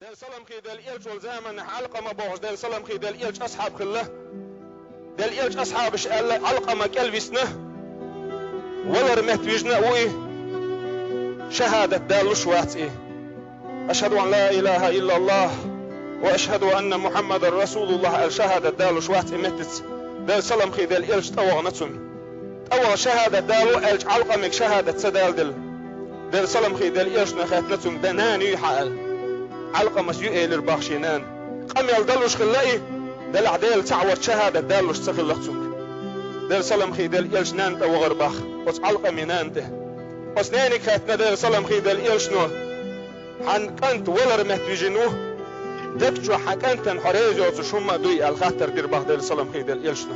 دل سلام خي دل إلش والزمن علقة ما بوش دل سلام خي دل إلش أصحاب خله دل إلش أصحاب إيش علقة ما كلبسنه ولا رمت وجنا وإيه شهادة دل شوات إيه أشهد أن لا إله إلا الله وأشهد أن محمد رسول الله الشهادة دل شوات إمتت دل سلام خي دل إلش توغنتون أول شهادة دل إلش علقة مك شهادة سدال دل سلام خي دل إلش نخاتنتون دناني حال علقة مسيو إيلر باخشينان قم يلدلوش خلائي دل عديل تعور شهادة دلوش تخلقتون دل سلام خي دل إلش نانتا وغرباخ وص علقة منانته وص ناني خاتنا دل سلام خي دل إلش نو حن كنت ولر مهتوجنوه دكتشو حكانتن حريزو تشوما دوي الخاتر دير باخ دل سلام خي دل إلش نو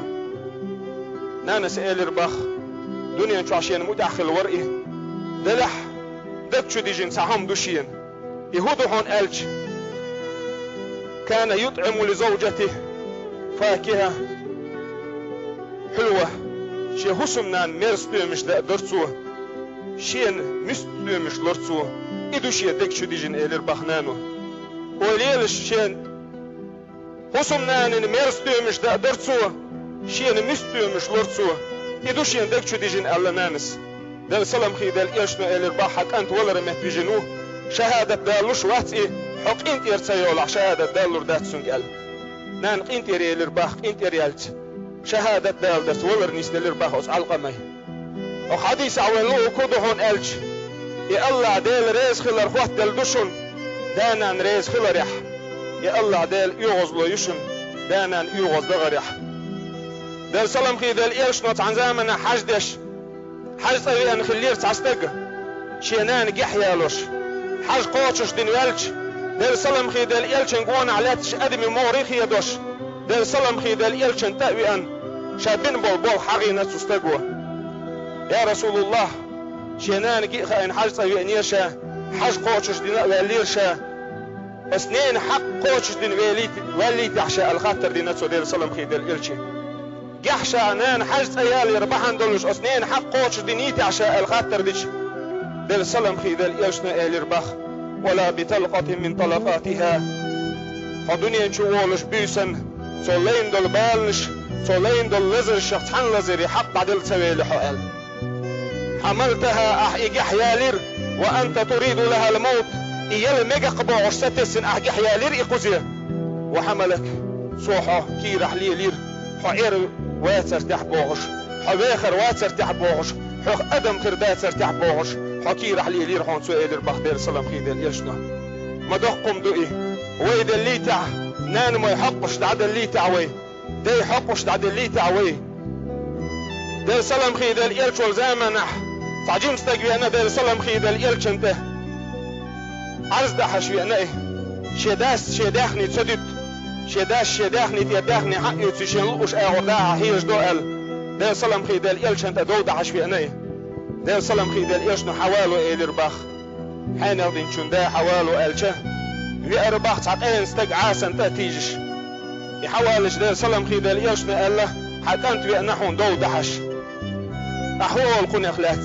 نانس إيلر باخ دنيا انشو عشان متأخل ورقي دلح دكتشو دي جنسهم دوشين يهود هون ألج كان يطعم لزوجته فاكهة حلوة شي هسمنان ميرستو مش درسوه شين مستو مش لرسوه إدو شي دكشو ديجن إلير بخنانو وليلش شين هسمنان ميرستو مش درسوه شين مستو مش لرسوه إدو شين دكشو ديجن ألنانس دل سلام خي دل إيشنو إلير بخك أنت ولا رمت بيجنوه شهادة دالوش واتي حق انت يرسيولع شهادة دالور دات سنقل نان انت يريلر باخ انت يريالت شهادة دال دات ولر نيس دلر باخ وص علقة ماي وحديث عوين لو كودو هون ألج يا الله ديل ريز خلر خوات دل دوشن دانان ريز خلر يح يا الله ديل يوغز لو يشن دانان يوغز دغر يح دل سلام خي دل إيش نوت عن زمن حاجدش حاج طويل ان خلير تعستق شينان جحيالوش حاج قوتش دين يلج دل سلام خي دل يلشن قوان علاتش أدمي موريخي يدوش دل سلام خي دل يلشن تأوي أن شابين بول حقينة تستقوى يا رسول الله شينان جيخا إن حاج طوي أنيرشا حاج قوتش دين واليرشا اسنين حق قوتش دين واليت عشاء الخاطر ديناتو دل سلام خي دل يلشن جحشا نان حاج طيال يربحان دولش اسنين حق قوتش دينيتي عشاء الخاطر ديش دل سلام خي دل إلشنا إلير باخ ولا بطلقة من طلقاتها خدوني نشوولش بيسن صولين دول بالنش صولين دول لزر الشخص حن لزر يحب عدل سويل حقال حملتها أحيج حيالير وأنت تريد لها الموت إيال ميجا قبوعش ستسن أحيج حيالير إقوزيه وحملك صوحة كي رح ليلير حقير واتر تحبوعش حباخر واتر تحبوعش حق أدم كردات سرتح بوعش حكي رح لي لير حون سؤال البخ دير سلام خي دير يشنا ما دقم دوئي ويد اللي تع نان ما يحقش تعد اللي تعوي ده يحقش تعد اللي تعوي دير سلام خي دير يلش والزامنح تعجيم استجوي أنا دير سلام خي دير يلش انته عرض دحشوي أنا إيه شداخني تسدد شداخني تيداخني حقي وتشين لقش أعوداها هيش دوئل دل سلام خي دل إلش أنت دودة عشوي أناي دل سلام خي دل إلش نحوالو إيلر باخ حين يغدين شندا حوالو إلشه ويأرباخ تعقين استق عاسن تأتيجش يحوالش دل سلام خي دل إلش نقاله حتى أنت بأنحون دودة حش أحوال قن أخلات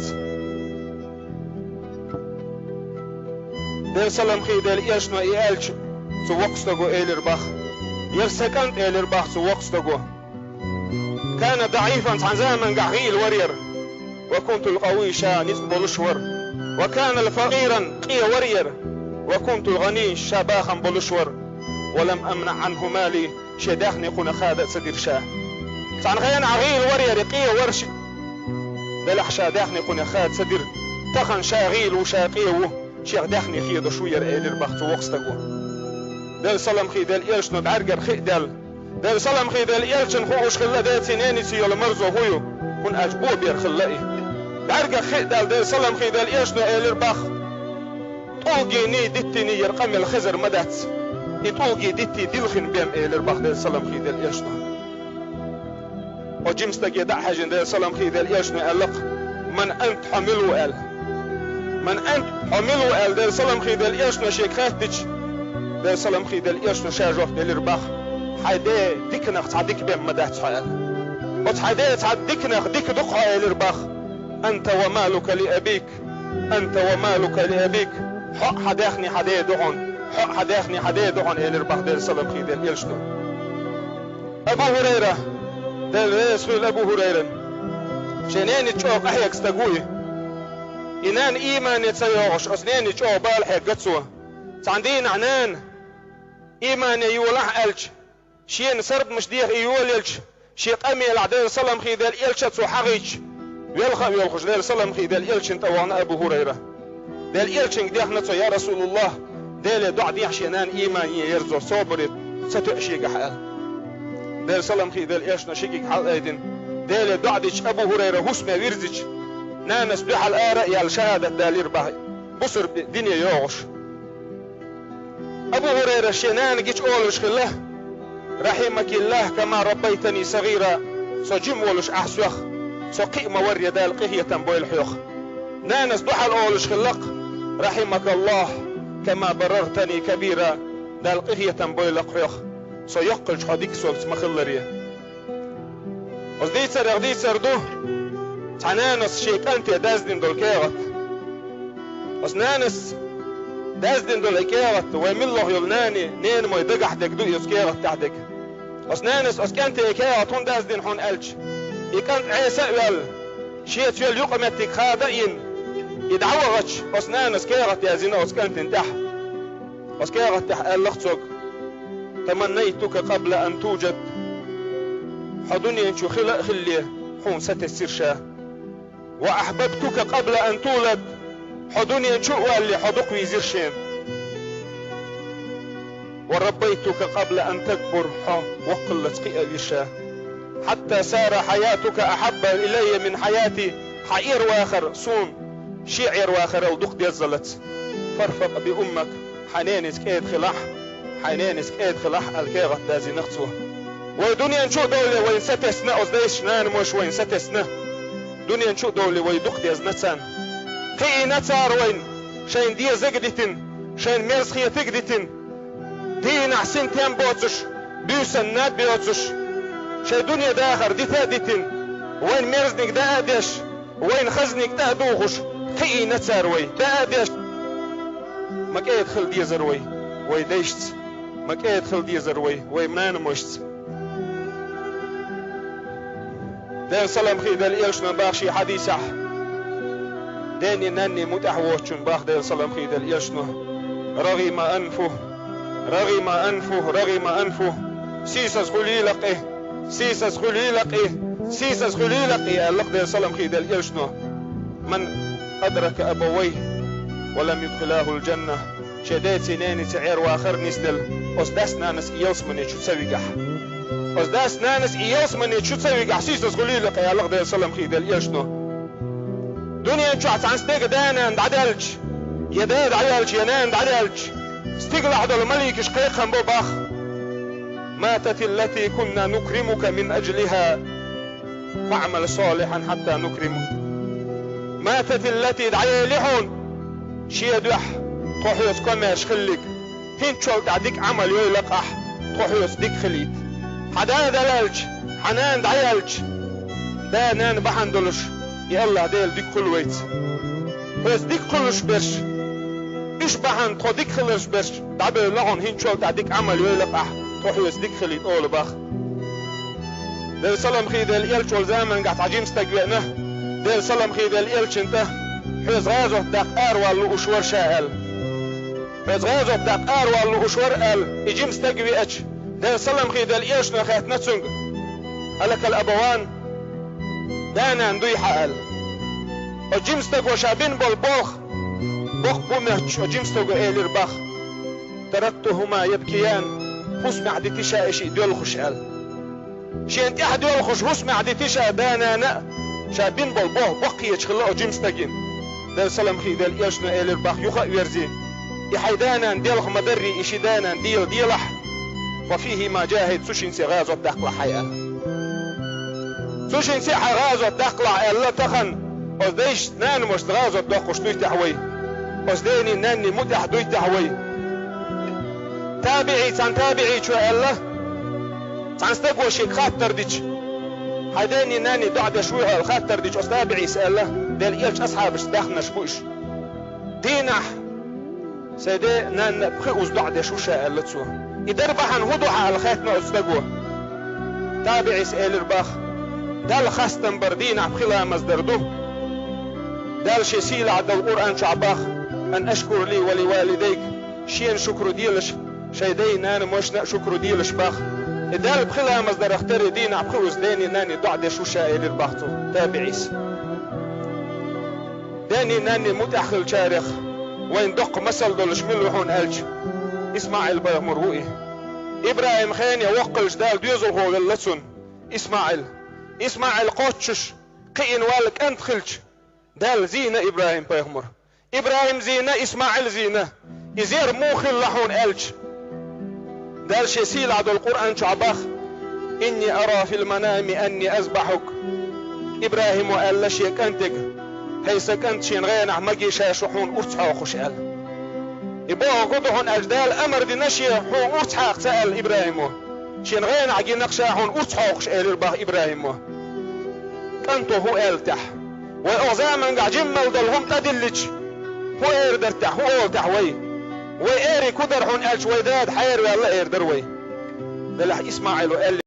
دل سلام خي دل إلش نقالش سوقستقو إيلر باخ يرسكنت إيلر باخ سوقستقو كان ضعيفا عن زمن قعيل ورير وكنت القوي شانس بولشور وكان الفقيرا قي ورير وكنت الغني شباخا بولشور ولم امنع عنه مالي شداخني قنا خادة سدير شاه عن غيان عغيل ورير قي ورش بلح شاداخني قنا خاد سدير تخن شاغيل وشاقيه شيخ داخني خيض شوير إلير بخت وقستقو دل سلام خي دل إيشنو بعرقر خي دل سلام خي دل إيلشن خوش خلا دال سناني سيول مرزو هويو كن أجبو بير خلائي بعرقر خي دل سلام خي دل إيشنو إلير باخ طوغي ني ديتني يرقم الخزر مدات طوغي ديتي دلخن بيم إلير باخ دل سلام خي دل إيشنو وجمستك يدع حاجن دل سلام خي دل إيشنو ألق من أنت حملو أل من أنت حملو أل دل سلام خي دل إيشنو شيك خاتج دل سلام خي دل إيشنو شاجوف دل باخ حيدي ديكنخ تعديك بهم مدات حيال وتحيدي تعديكنخ ديك دقها الارباخ انت ومالك لابيك انت ومالك لابيك حق حداخني حدي دعون حداخني حداد وحن إلر بخ ديل سلام خي ديل إلشنو أبو هريرة ديل رسول أبو هريرة شناني تشوق أحيك استقوي إنان إيمان يتسيوغش أسناني تشوق بالحيك قدسوه تعندين عنان إيمان يولح ألش شين سرب مش ديخ يوليلش شي قمي العدل سلام خي ديل إلش تسو حقيش يلخش ديل سلام خي ديل إلش انتوانا أبو هريرة ديل إلش ديخ نتو يا رسول الله ديل دع ديح شنان إيمان يرزو صبرت ستأشيك حقل ديل سلام خي ديل إلش نشيكك حق أيدن ديل دع ديش أبو هريرة هسمة ويرزج نانس بيح الآراء يال شهادة دالير باهي بصر دنيا يوغش أبو هريرة شنان جيش أولش خله رحمك الله كما ربيتني صغيرا سو جيم ولش أحسوخ سو قيمة وريا دال قهية تنبوي الحيوخ نانس بحل أولش خلق رحمك الله كما بررتني كبيرا دال قهية تنبوي الحيوخ سو يقلش حديك سو مخلريا غدي سردو تعنانس شيك أنت دازدين دول كيغت نانس دازدين دول كيغت ويمن الله يلناني نين ما يدقح دك دو يسكيغت تحدك نانس كانت كيغت هون دازدين هون ألش يكانت عيسى يل شيت يل يقمتك خادئين يدعوغتش نانس كيغت يا زينا كانت انتح كيغت تح ألختك تمنيتك قبل أن توجد حضني انشو خلي حون ستسير شاه وأحببتك قبل أن تولد حضني انشو اللي حضق ويزير شين وربيتك قبل أن تكبر وقلت قئة الشاه حتى سار حياتك أحب إلي من حياتي حقير واخر صون شعر واخر ودق ديزلت فرفق بأمك حنانس كيد خلاح الكيغت دازي نغتوه ودنيا نشو دولي وين ستسنا أزديش نان مش وين ستسنا دنيا نشو دولي ويدق ديز نتسان قي نتسار وين شين دي زقدتن شين ميرس خيه تقدتن دين حسين تيان بوتش بيوسن نات بيوتش شي دنيا داخر دي ثادتن وين ميرزنك دا ادش وين خزنك دا دوغش قي نتسار وين دا ادش مك يدخل دي زروي ويديشت مك يدخل دي زروي ويمنان مشت دين سلام خي دل إلشنا باخشي حديثة ديني ناني متحوشن باخ دين سلام خي دل إلشنا رغم أنفه سيسس خلي لقيه اللق دين سلام خي دل إلشنا من أدرك أبويه ولم يدخلاه الجنة شديد سناني تعير واخر نسدل أصداسنا نس إيلس مني شو تسوي قح أصداس نانس إيلس مني شو تسوي قحسيس تقولي لك يا الله ده سلام خي دل إيشنو دنيا نشو عن ستيق دانا عند عدلج يداد عدلج ينان عدلج ستيق لحظة الملك شقيقا بوباخ ماتت التي كنا نكرمك من أجلها فاعمل صالحا حتى نكرمك ماتت التي دعي لحون شي دوح تروحيوس كماش خليك هين تشوف تعديك عمل يلقح تروحيوس ديك خليت حدان دلالج حنان دعيالج دانان بحندلش يلا ديل ديك كل ويت بس ديك كلش برش إيش بحن تخو ديك خلش برش دعبي لغن هين تشوف تعديك عمل يلقح تروحيوس ديك خليت أول باخ ديل سلام خي ديل إيلش والزامن قاعد عجيم استقبلنا ديل سلام خي ديل إيلش انت حيز غازو دقار والو أشور شاهل حيز غازو دقار والو أشور قال يجيم استقبي أج ديل سلام خي ديل إيلش نخيت نتسنج قالك الأبوان دانا ندوي حقل وجيم استقوا شابين بالبوخ بوخ بومهج وجيم استقوا إيلير باخ تركتهما يبكيان خصم عدتي شائشي دول خشقل شي انت احد دول خش خصم عدتي شا دانا نا شابين بالبوخ بقي يشخلقوا جيم استقين ديل سلام خي ديل إيلشنا إيلير باخ يخا ويرزي يحيدانا ديلخ مدري إشيدانا ديلح وفيه ما جاهد سوشين سي غازو الدقلع حيقة سوشين سي غازو الدقلع إلا تخن وزديش نان مش غازو الدقوش دوي تحوي وزديني ناني متح دوي تحوي تابعي شو إلا تنستقوى شيك خاطر ديش هيديني ناني دعد شوية الخاطر ديش وستابعي سأله ديل إيش أصحابش داخنا شبوش دينح سيدي نان بخي أصدع دي شو شاء اللتسو إدار بحن هدوح على خيتنا أستقوى تابعي سئل الباخ دال خاستن بردين عبخلا مزدردو دال شسيل عد القرآن شعباخ أن أشكر لي ولوالديك شين شكر ديلش شيدي نان موشنا شكر ديلش باخ دال بخلا مصدر اختار دين عبخي أزداني ناني دعد شو شاء الباختو تابعيس داني ناني متأخل شارخ وين دق مسل دول شمل وحون ألج إسماعيل بيغمروئي إبراهيم خان يوقل جدال ديوزل هو غلتسون إسماعيل قوتشش قين والك أنت خلش دال زينة إبراهيم بيغمر إبراهيم زينة إسماعيل زينة إزير موخل لحون ألج دال شسيل عدو القرآن شعباخ إني أرى في المنام أني أذبحك إبراهيم وقال لشيك أنتك هيسك أنت شين غينع مجي شاشحون أرتحا وخشال إبوه قدهن أجدال أمر دي نشي حو أرتحا اقتال إبراهيم شين غينع جي نقشاحون أرتحا وخشال الباه إبراهيم كنتو هو ألتح وأغزاما قع جمال دلهم تدلج هو إردرتح هو أولتح وي إيري كدر هون ألش ويداد حير والله إردر وي دلح إسماعيل وقال